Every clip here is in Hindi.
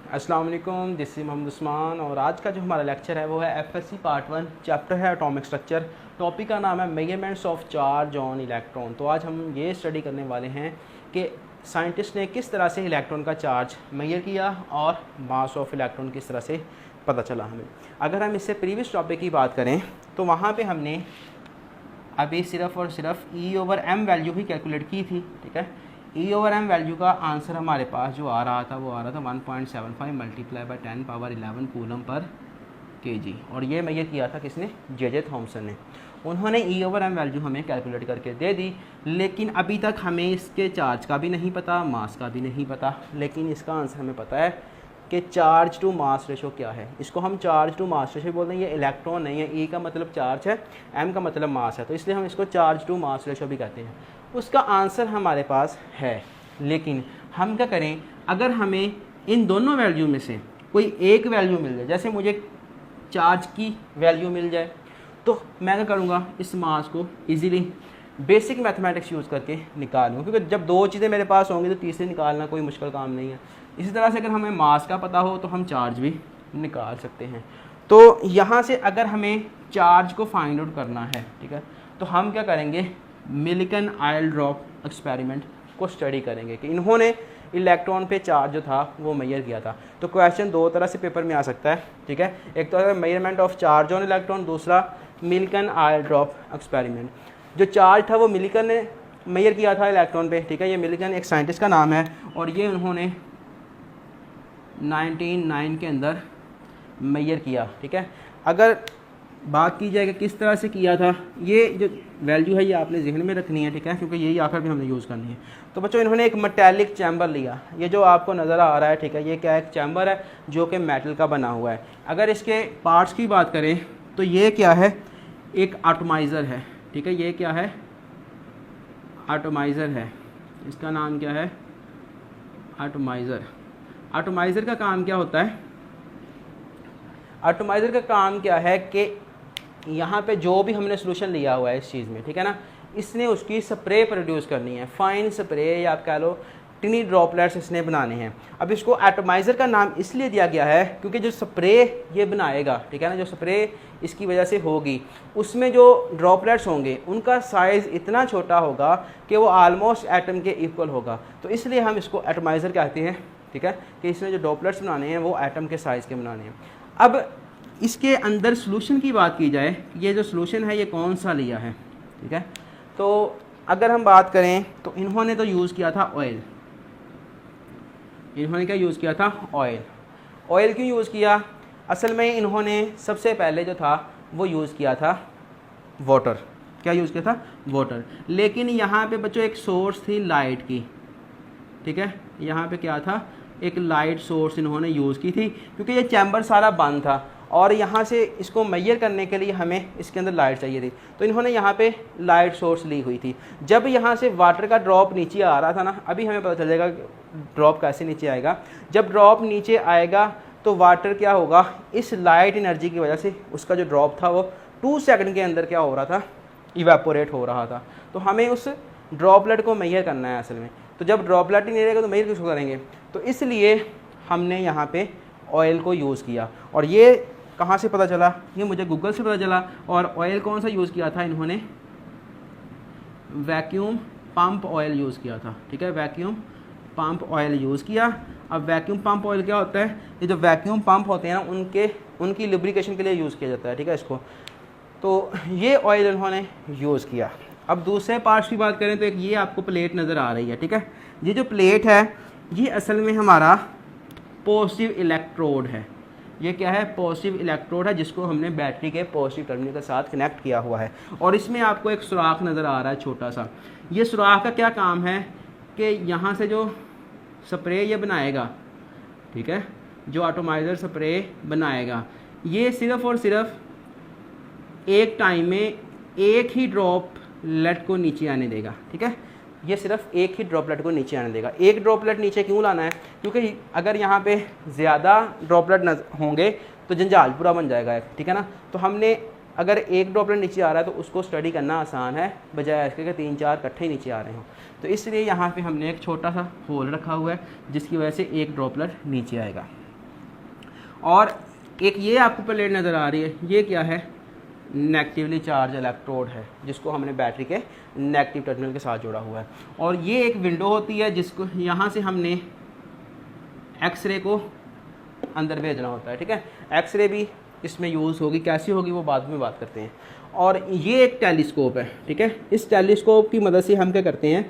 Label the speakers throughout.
Speaker 1: अस्सलाम वालेकुम, दिस इज़ मोहम्मद उस्मान। और आज का जो हमारा लेक्चर है वो है एफएससी पार्ट 1, चैप्टर है एटॉमिक स्ट्रक्चर। टॉपिक का नाम है measurements of charge on electron. तो आज हम ये स्टडी करने वाले हैं कि साइंटिस्ट ने किस तरह से इलेक्ट्रॉन का चार्ज मेजर किया और मास ऑफ इलेक्ट्रॉन किस तरह से पता चला हमें। अगर हम इससे प्रीवियस टॉपिक की बात करें तो वहाँ पर हमने अभी सिर्फ़ और सिर्फ E/m वैल्यू ही कैलकुलेट की थी। ठीक है, E/m वैल्यू का आंसर हमारे पास जो आ रहा था वो आ रहा था 1.75 multiply by 10⁻11 coulomb per kg। और ये मेजर किया था किसने? जे थॉमसन ने। उन्होंने E/m वैल्यू हमें कैलकुलेट करके दे दी, लेकिन अभी तक हमें इसके चार्ज का भी नहीं पता, मास का भी नहीं पता। लेकिन इसका आंसर हमें पता है कि चार्ज टू मास रेशो क्या है। इसको हम चार्ज टू मास रेशो बोलते हैं। ये इलेक्ट्रॉन नहीं है, E का मतलब चार्ज है, M का मतलब मास है, तो इसलिए हम इसको चार्ज टू मास रेशो भी कहते हैं। उसका आंसर हमारे पास है, लेकिन हम क्या करें, अगर हमें इन दोनों वैल्यू में से कोई एक वैल्यू मिल जाए, जैसे मुझे चार्ज की वैल्यू मिल जाए, तो मैं क्या करूँगा, इस मास को इजीली बेसिक मैथमेटिक्स यूज़ करके निकालूँ, क्योंकि जब दो चीज़ें मेरे पास होंगी तो तीसरी निकालना कोई मुश्किल काम नहीं है। इसी तरह से अगर हमें मास का पता हो तो हम चार्ज भी निकाल सकते हैं। तो यहाँ से अगर हमें चार्ज को फाइंड आउट करना है, ठीक है, तो हम क्या करेंगे, मिल्कन आयल ड्रॉप एक्सपेरिमेंट को स्टडी करेंगे कि इन्होंने इलेक्ट्रॉन पे चार्ज जो था वो मेजर किया था। तो क्वेश्चन दो तरह से पेपर में आ सकता है। ठीक है, एक तो है measurement of charge on electron, दूसरा मिल्कन आयल ड्रॉप एक्सपेरिमेंट। जो चार्ज था वो मिल्कन ने मेजर किया था इलेक्ट्रॉन पे। ठीक है, ये मिल्कन एक साइंटिस्ट का नाम है और ये उन्होंने 1909 के अंदर मेजर किया। ठीक है, अगर बात की जाए कि किस तरह से किया था, ये जो वैल्यू है ये आपने जहन में रखनी है। ठीक है, क्योंकि यही आखिर भी हमने यूज़ करनी है। तो बच्चों, इन्होंने एक मेटालिक चैम्बर लिया, ये जो आपको नज़र आ रहा है। ठीक है, ये क्या एक चैम्बर है जो कि मेटल का बना हुआ है। अगर इसके पार्ट्स की बात करें तो ये क्या है, एक एटॉमाइज़र है। ठीक है, ये क्या है, एटॉमाइज़र है। इसका नाम क्या है, एटॉमाइज़र। एटॉमाइज़र का काम क्या होता है, एटॉमाइज़र का काम क्या है कि यहाँ पे जो भी हमने सोल्यूशन लिया हुआ है इस चीज़ में, ठीक है ना, इसने उसकी स्प्रे प्रोड्यूस करनी है, फाइन स्प्रे या आप कह लो टिनी ड्रॉपलेट्स इसने बनाने हैं। अब इसको एटॉमाइज़र का नाम इसलिए दिया गया है क्योंकि जो स्प्रे ये बनाएगा, ठीक है ना, जो स्प्रे इसकी वजह से होगी, उसमें जो ड्रॉपलेट्स होंगे उनका साइज़ इतना छोटा होगा कि वो आलमोस्ट एटम के इक्वल होगा। तो इसलिए हम इसको एटॉमाइज़र कहते हैं। ठीक है, कि इसमें जो ड्रॉपलेट्स बनाने हैं वो एटम के साइज़ के बनाने हैं। अब इसके अंदर सॉल्यूशन की बात की जाए, ये जो सॉल्यूशन है ये कौन सा लिया है। ठीक है, तो अगर हम बात करें तो इन्होंने तो यूज़ किया था ऑयल। इन्होंने क्या यूज़ किया था, ऑयल। ऑयल क्यों यूज़ किया, असल में इन्होंने सबसे पहले जो था वो यूज़ किया था वाटर। क्या यूज़ किया था, वाटर। लेकिन यहाँ पे बच्चों एक सोर्स थी लाइट की। ठीक है, यहाँ पे क्या था, एक लाइट सोर्स इन्होंने यूज़ की थी, क्योंकि ये चैम्बर सारा बंद था और यहाँ से इसको मेजर करने के लिए हमें इसके अंदर लाइट चाहिए थी। तो इन्होंने यहाँ पे लाइट सोर्स ली हुई थी। जब यहाँ से वाटर का ड्रॉप नीचे आ रहा था ना, अभी हमें पता चल जाएगा ड्रॉप कैसे नीचे आएगा। जब ड्रॉप नीचे आएगा तो वाटर क्या होगा, इस लाइट एनर्जी की वजह से उसका जो ड्रॉप था वो 2 सेकंड के अंदर क्या हो रहा था, इवेपोरेट हो रहा था। तो हमें उस ड्रॉपलेट को मेजर करना है असल में। तो जब ड्रॉपलेट ही नहीं रहेगा तो मेजर किसको करेंगे, तो इसलिए हमने यहाँ पे ऑयल को यूज़ किया। और ये कहाँ से पता चला, ये मुझे गूगल से पता चला। और ऑयल कौन सा यूज़ किया था इन्होंने, वैक्यूम पंप ऑयल यूज़ किया था। ठीक है, वैक्यूम पंप ऑयल यूज़ किया। अब वैक्यूम पंप ऑयल क्या होता है, ये जो वैक्यूम पंप होते हैं ना उनकी लुब्रिकेशन के लिए यूज़ किया जाता है। ठीक है, इसको तो ये ऑयल इन्होंने यूज़ किया। अब दूसरे पार्ट्स की बात करें तो एक ये आपको प्लेट नज़र आ रही है। ठीक है, ये जो प्लेट है ये असल में हमारा पॉजिटिव इलेक्ट्रोड है। ये क्या है, पॉजिटिव इलेक्ट्रोड है, जिसको हमने बैटरी के पॉजिटिव टर्मिनल के साथ कनेक्ट किया हुआ है। और इसमें आपको एक सुराख नज़र आ रहा है छोटा सा। ये सुराख का क्या काम है कि यहाँ से जो स्प्रे ये बनाएगा, ठीक है, जो एटॉमाइज़र स्प्रे बनाएगा, ये सिर्फ़ और सिर्फ एक टाइम में एक ही ड्रॉपलेट को नीचे आने देगा। ठीक है, ये सिर्फ एक ही ड्रॉपलेट को नीचे आने देगा। एक ड्रॉपलेट नीचे क्यों लाना है, क्योंकि अगर यहाँ पे ज़्यादा ड्रॉपलेट होंगे तो जंजाल पूरा बन जाएगा। ठीक है ना, तो हमने अगर एक ड्रॉपलेट नीचे आ रहा है तो उसको स्टडी करना आसान है, बजाय इसके कि 3-4 इकट्ठे नीचे आ रहे हों। तो इसलिए यहाँ पे हमने एक छोटा सा होल रखा हुआ है जिसकी वजह से एक ड्रॉपलेट नीचे आएगा। और एक ये आपको प्लेट नज़र आ रही है, ये क्या है, नेगेटिवली चार्ज इलेक्ट्रोड है जिसको हमने बैटरी के नेगेटिव टर्मिनल के साथ जोड़ा हुआ है। और ये एक विंडो होती है जिसको यहाँ से हमने एक्सरे को अंदर भेजना होता है, ठीक है। एक्सरे भी इसमें यूज़ होगी, कैसी होगी वो बाद में बात करते हैं। और ये एक टेलीस्कोप है, ठीक है। इस टेलीस्कोप की मदद से हम क्या करते हैं,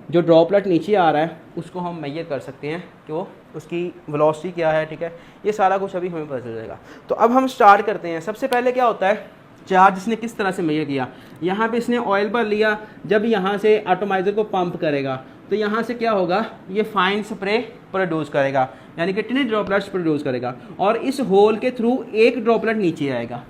Speaker 1: जो ड्रॉपलेट नीचे आ रहा है उसको हम मेजर कर सकते हैं कि वो उसकी वेलोसिटी क्या है, ठीक है। ये सारा कुछ अभी हमें पता चल जाएगा। तो अब हम स्टार्ट करते हैं। सबसे पहले क्या होता है, चार्ज इसने किस तरह से मेजर किया, यहाँ पे इसने ऑयल भर लिया, जब यहाँ से एटोमाइज़र को पंप करेगा तो यहाँ से क्या होगा, ये फाइन स्प्रे प्रोड्यूस करेगा, यानी कि कितने ड्रॉपलेट्स प्रोड्यूस करेगा। और इस होल के थ्रू एक ड्रॉपलेट नीचे आएगा,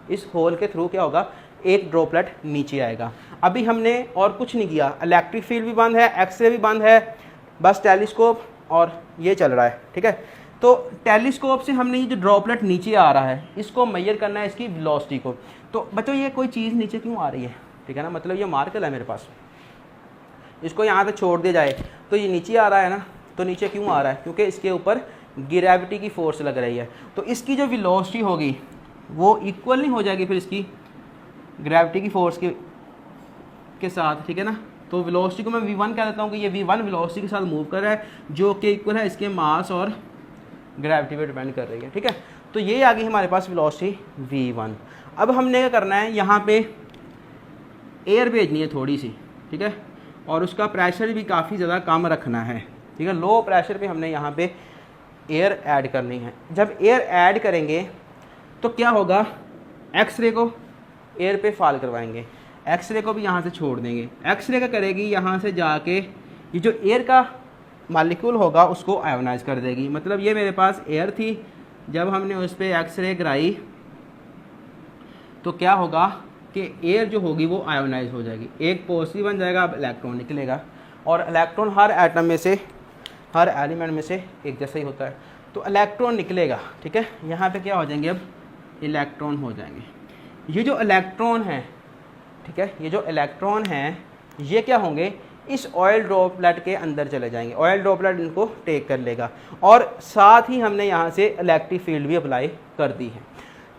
Speaker 1: इस होल के थ्रू क्या होगा, एक ड्रॉपलेट नीचे आएगा। अभी हमने और कुछ नहीं किया, इलेक्ट्रिक फील्ड भी बंद है, एक्सरे भी बंद है, बस टेलीस्कोप और ये चल रहा है, ठीक है। तो टेलीस्कोप से हमने ये जो ड्रॉपलेट नीचे आ रहा है इसको मेजर करना है, इसकी वेलोसिटी को। तो बच्चों ये कोई चीज़ नीचे क्यों आ रही है, ठीक है ना, मतलब ये मार्कर है मेरे पास, इसको यहाँ पे छोड़ दिया जाए तो ये नीचे आ रहा है ना, तो नीचे क्यों आ रहा है, क्योंकि इसके ऊपर ग्रेविटी की फोर्स लग रही है। तो इसकी जो वेलोसिटी होगी वो इक्वल नहीं हो जाएगी फिर इसकी ग्रेविटी की फोर्स के साथ, ठीक है ना। तो वेलोसिटी को मैं v1 कह देता हूँ कि ये v1 वेलोसिटी के साथ मूव कर रहा है, जो कि इक्वल है इसके मास और ग्रेविटी पे डिपेंड कर रही है, ठीक है। तो ये आ गई हमारे पास वेलोसिटी v1। अब हमने क्या करना है, यहाँ पे एयर भेजनी है थोड़ी सी, ठीक है, और उसका प्रेशर भी काफ़ी ज़्यादा कम रखना है, ठीक है। लो प्रेशर पे हमने यहाँ पे एयर ऐड करनी है। जब एयर ऐड करेंगे तो क्या होगा, एक्सरे को एयर पे फॉल करवाएंगे, एक्सरे को भी यहाँ से छोड़ देंगे। एक्सरे का करेगी यहाँ से जाके ये जो एयर का मॉलिक्यूल होगा उसको आयोनाइज कर देगी। मतलब ये मेरे पास एयर थी, जब हमने उस पर एक्सरे कराई तो क्या होगा कि एयर जो होगी वो आयोनाइज हो जाएगी, एक पॉजिटिव बन जाएगा, अब इलेक्ट्रॉन निकलेगा। और इलेक्ट्रॉन हर एटम में से, हर एलिमेंट में से एक जैसा ही होता है, तो इलेक्ट्रॉन निकलेगा, ठीक है। यहाँ पे क्या हो जाएंगे, अब इलेक्ट्रॉन हो जाएंगे। ये जो इलेक्ट्रॉन है, ठीक है, ये जो इलेक्ट्रॉन हैं ये क्या होंगे, इस ऑयल ड्रॉपलेट के अंदर चले जाएंगे, ऑयल ड्रॉपलेट इनको टेक कर लेगा। और साथ ही हमने यहाँ से इलेक्ट्रिक फील्ड भी अप्लाई कर दी है।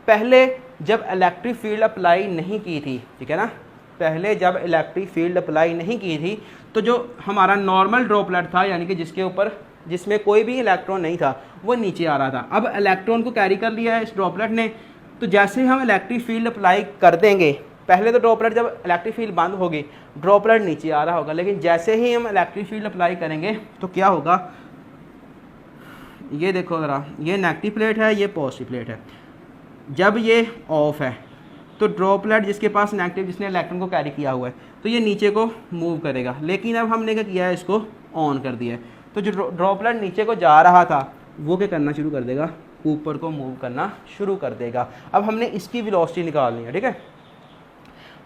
Speaker 1: पहले जब इलेक्ट्रिक फील्ड अप्लाई नहीं की थी, ठीक है ना, पहले जब इलेक्ट्रिक फील्ड अप्लाई नहीं की थी तो जो हमारा नॉर्मल ड्रॉपलेट था, यानी कि जिसके ऊपर, जिसमें कोई भी इलेक्ट्रॉन नहीं था, वो नीचे आ रहा था। अब इलेक्ट्रॉन को कैरी कर लिया है इस ड्रॉपलेट ने, तो जैसे हम इलेक्ट्रिक फील्ड अप्लाई कर देंगे, पहले तो ड्रॉपलेट जब इलेक्ट्रिक फील्ड बंद होगी ड्रॉपलेट नीचे आ रहा होगा, लेकिन जैसे ही हम इलेक्ट्रिक फील्ड अप्लाई करेंगे तो क्या होगा, ये देखो ज़रा, ये नेगेटिव प्लेट है, ये पॉजिटिव प्लेट है। जब ये ऑफ है तो ड्रॉपलेट जिसके पास नेगेटिव, जिसने इलेक्ट्रॉन को कैरी किया हुआ है, तो ये नीचे को मूव करेगा। लेकिन अब हमने क्या किया है, इसको ऑन कर दिया है, तो जो ड्रॉपलेट नीचे को जा रहा था वो क्या करना शुरू कर देगा, ऊपर को मूव करना शुरू कर देगा। अब हमने इसकी वेलोसिटी निकालनी है, ठीक है।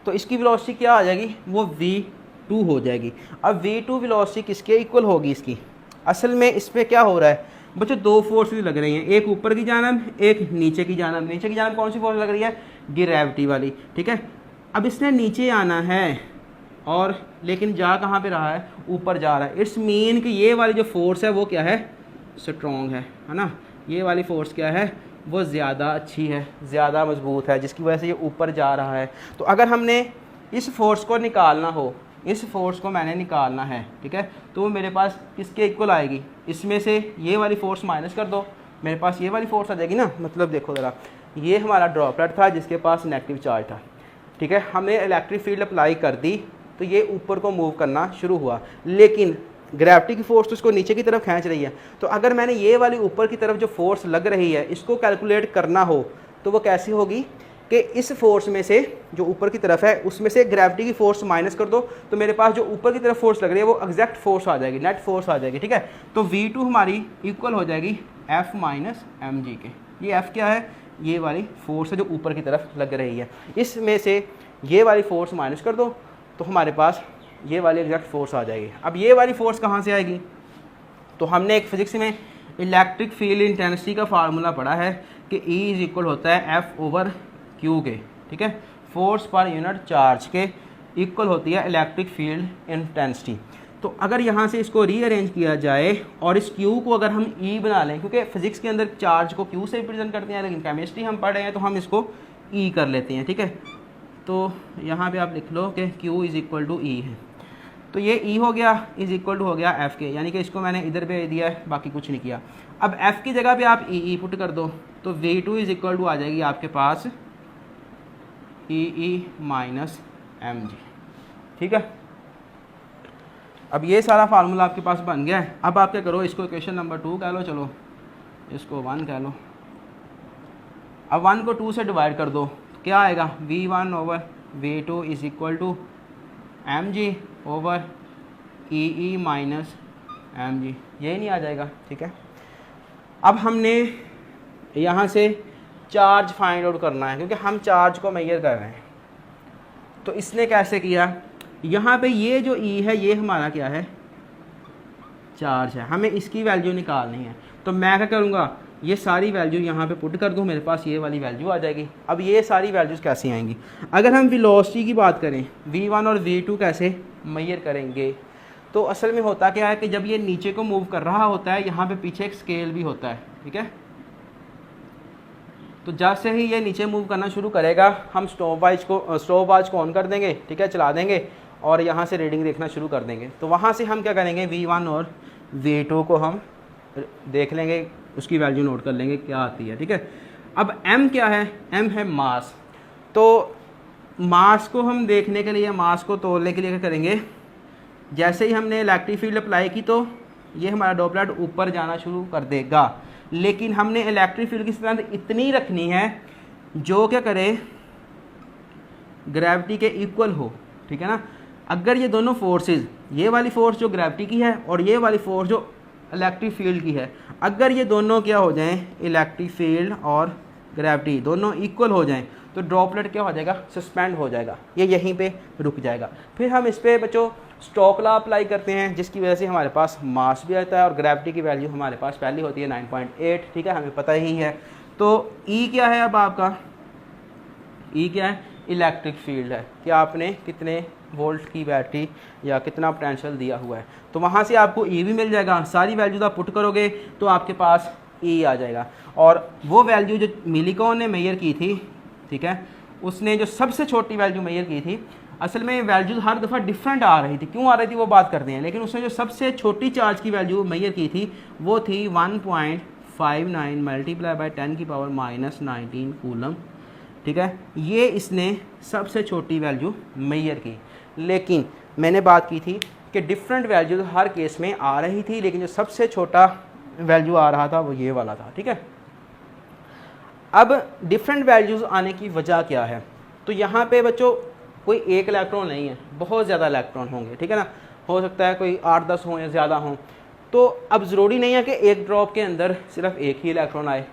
Speaker 1: तो इसकी वेलोसिटी क्या आ जाएगी, वो v2 हो जाएगी। अब v2 वेलोसिटी किसके इक्वल होगी इसकी, असल में इस पर क्या हो रहा है बच्चों, दो फोर्सेस लग रही हैं, एक ऊपर की जानब, एक नीचे की जानब। नीचे की जानब कौन सी फोर्स लग रही है, ग्रेविटी वाली, ठीक है। अब इसने नीचे आना है और लेकिन जा कहाँ पे रहा है, ऊपर जा रहा है। इट्स मीन कि ये वाली जो फोर्स है वो क्या है, स्ट्रॉन्ग है ना। ये वाली फोर्स क्या है, वो ज़्यादा अच्छी है, ज़्यादा मजबूत है, जिसकी वजह से ये ऊपर जा रहा है। तो अगर हमने इस फोर्स को निकालना हो, इस फोर्स को मैंने निकालना है, ठीक है, तो वो मेरे पास किसके इक्वल आएगी, इसमें से ये वाली फोर्स माइनस कर दो, मेरे पास ये वाली फोर्स आ जाएगी ना। मतलब देखो ज़रा, ये हमारा ड्रॉपलेट था जिसके पास नेगेटिव चार्ज था, ठीक है, हमने इलेक्ट्रिक फील्ड अप्लाई कर दी तो ये ऊपर को मूव करना शुरू हुआ, लेकिन ग्रेविटी की फोर्स तो इसको नीचे की तरफ खींच रही है। तो अगर मैंने ये वाली ऊपर की तरफ जो फोर्स लग रही है इसको कैलकुलेट करना हो तो वो कैसी होगी कि इस फोर्स में से, जो ऊपर की तरफ है उसमें से ग्रेविटी की फोर्स माइनस कर दो, तो मेरे पास जो ऊपर की तरफ फोर्स लग रही है वो एग्जैक्ट फोर्स आ जाएगी, नेट फोर्स आ जाएगी, ठीक है। तो v2 हमारी इक्वल हो जाएगी F माइनस mg के। ये F क्या है, ये वाली फोर्स है जो ऊपर की तरफ लग रही है, इसमें से ये वाली फोर्स माइनस कर दो तो हमारे पास ये वाली एग्जैक्ट फोर्स आ जाएगी। अब ये वाली फोर्स कहाँ से आएगी, तो हमने एक फिजिक्स में इलेक्ट्रिक फील्ड इंटेंसिटी का फार्मूला पढ़ा है कि E इज इक्वल होता है F ओवर Q के, ठीक है, फोर्स पर यूनिट चार्ज के इक्वल होती है इलेक्ट्रिक फील्ड इंटेंसिटी। तो अगर यहाँ से इसको रीअरेंज किया जाए और इस Q को अगर हम E बना लें, क्योंकि फिजिक्स के अंदर चार्ज को Q से रिप्रेजेंट करते हैं, लेकिन केमिस्ट्री हम पढ़ रहे हैं तो हम इसको E कर लेते हैं, ठीक है। तो यहाँ पे आप लिख लो कि Q is equal to E है, तो ये E हो गया इज़ इक्वल टू हो गया F के, यानी कि इसको मैंने इधर भेज दिया है, बाकी कुछ नहीं किया। अब F की जगह पे आप E पुट कर दो, तो V2 इज़ इक्वल टू आ जाएगी आपके पास EE माइनस mg, ठीक है। अब ये सारा फार्मूला आपके पास बन गया है। अब आप क्या करो, इसको इक्वेशन नंबर 2 कह लो, चलो इसको 1 कह लो। अब 1 को 2 से डिवाइड कर दो, तो क्या आएगा, V1 over V2 is equal to mg over EE minus mg, यही नहीं आ जाएगा, ठीक है। अब हमने यहाँ से चार्ज फाइंड आउट करना है, क्योंकि हम चार्ज को मेजर कर रहे हैं। तो इसने कैसे किया, यहाँ पे ये जो E है ये हमारा क्या है, चार्ज है, हमें इसकी वैल्यू निकालनी है। तो मैं क्या करूँगा, ये सारी वैल्यू यहाँ पे पुट कर दूँ, मेरे पास ये वाली वैल्यू आ जाएगी। अब ये सारी वैल्यूज़ कैसे आएंगी, अगर हम वेलोसिटी की बात करें, V1 और V2 कैसे मेजर करेंगे, तो असल में होता क्या है कि जब ये नीचे को मूव कर रहा होता है, यहाँ पे पीछे एक स्केल भी होता है, ठीक है। तो जैसे ही ये नीचे मूव करना शुरू करेगा, हम स्टॉप वॉच को ऑन कर देंगे, ठीक है, चला देंगे और यहाँ से रीडिंग देखना शुरू कर देंगे। तो वहाँ से हम क्या करेंगे, V1 और V2 को हम देख लेंगे, उसकी वैल्यू नोट कर लेंगे क्या आती है, ठीक है। अब M क्या है, M है मास। तो मास को हम देखने के लिए, मास को तोलने के लिए क्या करेंगे, जैसे ही हमने इलेक्ट्रिक फील्ड अप्लाई की तो ये हमारा डॉपलेट ऊपर जाना शुरू कर देगा, लेकिन हमने इलेक्ट्रिक फील्ड की स्ट्रेंथ इतनी रखनी है जो क्या करे, ग्रेविटी के इक्वल हो, ठीक है ना। अगर ये दोनों फोर्सेस, ये वाली फोर्स जो ग्रेविटी की है और ये वाली फोर्स जो इलेक्ट्रिक फील्ड की है, अगर ये दोनों क्या हो जाएं, इलेक्ट्रिक फील्ड और ग्रेविटी दोनों इक्वल हो जाएं, तो ड्रॉपलेट क्या हो जाएगा, सस्पेंड हो जाएगा, ये यहीं पे रुक जाएगा। फिर हम इस पर बच्चों स्टोक्स लॉ अप्लाई करते हैं, जिसकी वजह से हमारे पास मास भी आता है और ग्रेविटी की वैल्यू हमारे पास पहली होती है 9.8, ठीक है, हमें पता ही है। तो E क्या है, अब आपका E क्या है, इलेक्ट्रिक फील्ड है कि आपने कितने वोल्ट की बैटरी या कितना पोटेंशियल दिया हुआ है। तो वहाँ से आपको E भी मिल जाएगा, सारी वैल्यूज आप पुट करोगे तो आपके पास E आ जाएगा। और वो वैल्यू जो मिलिकॉन ने मेजर की थी, ठीक है, उसने जो सबसे छोटी वैल्यू मेजर की थी, असल में वैल्यूज हर दफ़ा डिफरेंट आ रही थी, क्यों आ रही थी वो बात करते हैं, लेकिन उसने जो सबसे छोटी चार्ज की वैल्यू मेजर की थी वो थी 1.59 मल्टीप्लाई बाई 10 की पावर माइनस 19 कूलम, ठीक है। ये इसने सबसे छोटी वैल्यू मेजर की, लेकिन मैंने बात की थी कि डिफरेंट वैल्यूज हर केस में आ रही थी, लेकिन जो सबसे छोटा वैल्यू आ रहा था वो ये वाला था, ठीक है। अब डिफरेंट वैल्यूज़ आने की वजह क्या है, तो यहाँ पे बच्चों कोई एक इलेक्ट्रॉन नहीं है, बहुत ज़्यादा इलेक्ट्रॉन होंगे, ठीक है ना, हो सकता है कोई 8-10 हों या ज़्यादा हों। तो अब ज़रूरी नहीं है कि एक ड्रॉप के अंदर सिर्फ एक ही इलेक्ट्रॉन आए,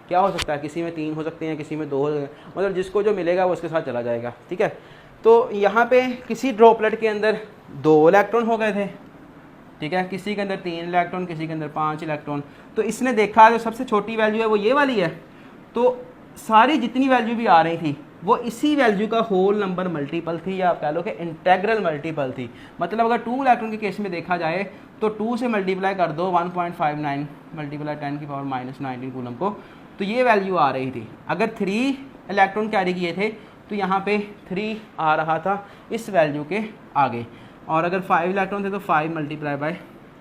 Speaker 1: क्या हो सकता है, किसी में 3 हो सकते हैं, किसी में 2 हो सकते हैं, मतलब जिसको जो मिलेगा वो उसके साथ चला जाएगा, ठीक है। तो यहाँ पे किसी ड्रॉपलेट के अंदर 2 इलेक्ट्रॉन हो गए थे, ठीक है, किसी के अंदर 3 इलेक्ट्रॉन, किसी के अंदर 5 इलेक्ट्रॉन। तो इसने देखा जो सबसे छोटी वैल्यू है वो ये वाली है, तो सारी जितनी वैल्यू भी आ रही थी वो इसी वैल्यू का होल नंबर मल्टीपल थी, या आप कह लो कि इंटेग्रल मल्टीपल थी। मतलब अगर 2 इलेक्ट्रॉन के केस में देखा जाए तो 2 से मल्टीप्लाई कर दो 1.59 मल्टीप्लाई 10 की पावर माइनस 19 कूलम को, तो ये वैल्यू आ रही थी। अगर 3 इलेक्ट्रॉन कैरी किए थे तो यहाँ पे 3 आ रहा था इस वैल्यू के आगे, और अगर 5 इलेक्ट्रॉन थे तो 5 मल्टीप्लाई बाय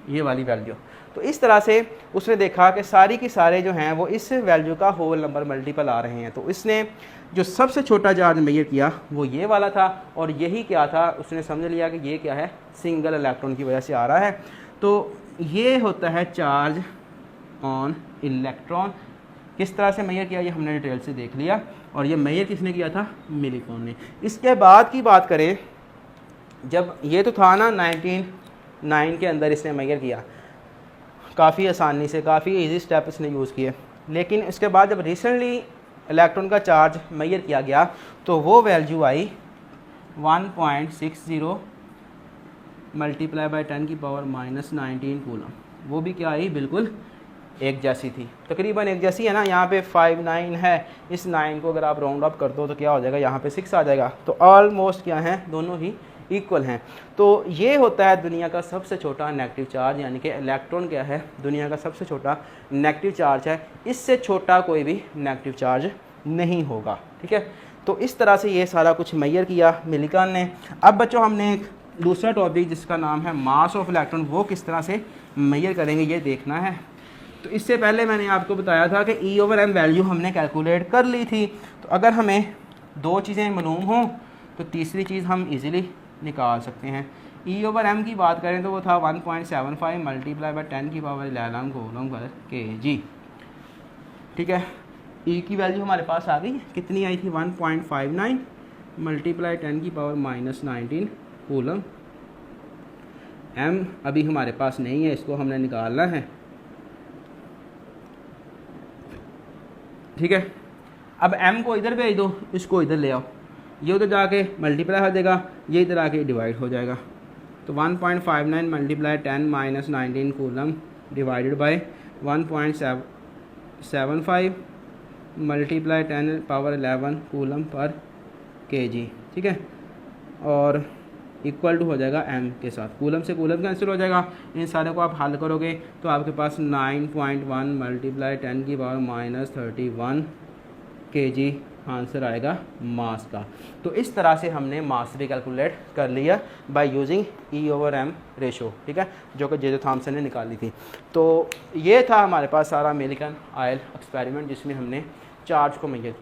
Speaker 1: ये वाली वैल्यू। तो इस तरह से उसने देखा कि सारी की सारे जो हैं वो इस वैल्यू का होल नंबर मल्टीपल आ रहे हैं। तो इसने जो सबसे छोटा चार्ज मेजर किया वो ये वाला था, और यही क्या था, उसने समझ लिया कि ये क्या है, सिंगल इलेक्ट्रॉन की वजह से आ रहा है। तो ये होता है चार्ज ऑन इलेक्ट्रॉन। किस तरह से मेजर किया ये हमने डिटेल से देख लिया, और ये मेजर किसने किया था, मिलिकॉन ने। इसके बाद की बात करें, जब ये तो था ना 1909 के अंदर इसने मेजर किया, काफ़ी आसानी से, काफ़ी इजी स्टेप इसने यूज़ किए। लेकिन इसके बाद जब रिसेंटली इलेक्ट्रॉन का चार्ज मेजर किया गया तो वो वैल्यू आई 1.60 मल्टीप्लाई बाई 10 की पावर माइनस 19 कूलम। वो भी क्या आई, बिल्कुल एक जैसी थी, तकरीबन एक जैसी है ना। यहाँ पे 5 9 है, इस 9 को अगर आप राउंड अप कर दो तो क्या हो जाएगा, यहाँ पे 6 आ जाएगा। तो ऑलमोस्ट क्या है, दोनों ही इक्वल हैं। तो ये होता है दुनिया का सबसे छोटा नेगेटिव चार्ज, यानी कि इलेक्ट्रॉन क्या है, दुनिया का सबसे छोटा नेगेटिव चार्ज है। इससे छोटा कोई भी नेगेटिव चार्ज नहीं होगा, ठीक है। तो इस तरह से ये सारा कुछ मेजर किया मिलिकन ने। अब बच्चों हमने एक दूसरा टॉपिक जिसका नाम है मास ऑफ इलेक्ट्रॉन, वो किस तरह से मेजर करेंगे ये देखना है। तो इससे पहले मैंने आपको बताया था कि E/m वैल्यू हमने कैलकुलेट कर ली थी। तो अगर हमें दो चीज़ें मालूम हों तो तीसरी चीज़ हम इजीली निकाल सकते हैं। E/m की बात करें तो वो था 1.75 मल्टीप्लाई बाय 10 की पावर 11 कूलम पर kg, ठीक है। E की वैल्यू हमारे पास आ गई, कितनी आई थी 1.59 मल्टीप्लाई 10 की पावर -19 कूलम। M अभी हमारे पास नहीं है, इसको हमने निकालना है, ठीक है। अब M को इधर भेज दो, इसको इधर ले आओ, ये उधर जाके मल्टीप्लाई हो जाएगा, ये इधर आके डिवाइड हो जाएगा। तो 1.59 multiply 10 minus 19 coulomb divided by 1.75 multiply 10 power 11 coulomb per kg, ठीक है। और इक्वल टू हो जाएगा M के साथ, कूलम से कूलम कैंसिल हो जाएगा। इन सारे को आप हल करोगे तो आपके पास 9.1 मल्टीप्लाई 10 की पावर -31 kg आंसर आएगा मास का। तो इस तरह से हमने मास भी कैलकुलेट कर लिया बाय यूजिंग E/m रेशो, ठीक है, जो कि जे थॉमसन ने निकाली थी। तो ये था हमारे पास सारा मिलिकन आयल एक्सपेरिमेंट जिसमें हमने चार्ज को मेजर किया।